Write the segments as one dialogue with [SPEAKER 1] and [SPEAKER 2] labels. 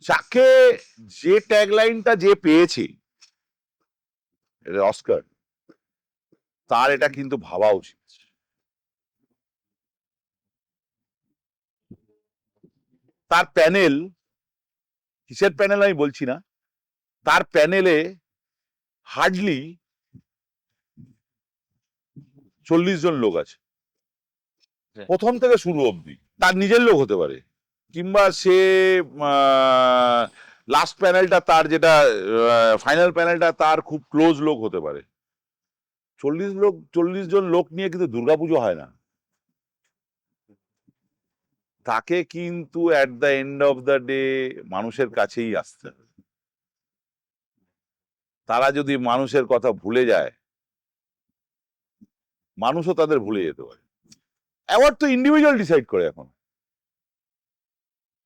[SPEAKER 1] যাকে যে ট্যাগলাইনটা যে পেয়েছে অস্কার, তার এটা কিন্তু ভাবা উচিত। তার প্যানেল, কিসের প্যানেল আমি বলছি না, তার প্যানেলে হার্ডলি 40 জন লোক আছে, প্রথম থেকে শুরু অবধি। তার নিজের লোক হতে পারে, কিংবা সে লাস্ট প্যানেলটা তার, যেটা ফাইনাল প্যানেলটা তার খুব ক্লোজ লোক হতে পারে। 40 জন লোক নিয়ে কিন্তু দুর্গাপুজো হয় না। তাকে কিন্তু at the end of the day মানুষের কাছেই আসতে হবে। তারা যদি মানুষের কথা ভুলে যায়, মানুষও তাদের ভুলে যেতে পারে। অ্যাওয়ার্ড তো ইন্ডিভিজুয়াল ডিসাইড করে এখন,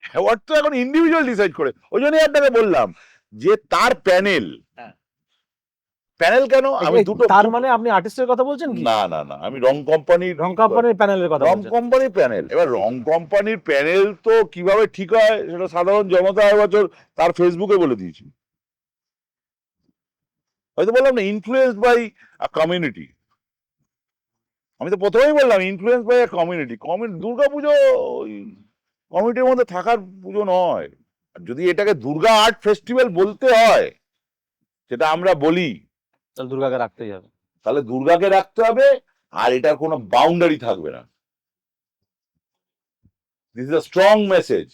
[SPEAKER 1] অ্যাওয়ার্ড তো এখন ইন্ডিভিজুয়াল ডিসাইড করে। ওই জন্যই আপনাকে বললাম যে তার প্যানেল, প্যানেল কেন আমি দুটো,
[SPEAKER 2] তার মানে আপনি আর্টিস্টের কথা বলছেন কি?
[SPEAKER 1] না না না, আমি রং কোম্পানির
[SPEAKER 2] প্যানেলের কথা
[SPEAKER 1] রং
[SPEAKER 2] বলছেন।
[SPEAKER 1] কোম্পানির প্যানেল। এবার রং কোম্পানির প্যানেল তো কিভাবে ঠিক হয় সেটা সাধারণ জনতা এবছর তার ফেসবুকে বলে দিয়েছি। হয়তো বললাম না, ইনফ্লুয়েন্সড বাই কমিউনিটি। আমি তো প্রথমেই বললাম ইনফ্লুয়েন্স বাই কমিউনিটি। দুর্গাপুজো কমিউনিটির মধ্যে থাকার পুজো নয়। যদি এটাকে দুর্গা আর্ট ফেস্টিভ্যাল বলতে হয়, সেটা আমরা বলি,
[SPEAKER 2] তাহলে দুর্গাকে রাখতেই হবে।
[SPEAKER 1] তাহলে দুর্গাকে রাখতে হবে, আর এটার কোনো বাউন্ডারি থাকবে না। This is a strong message.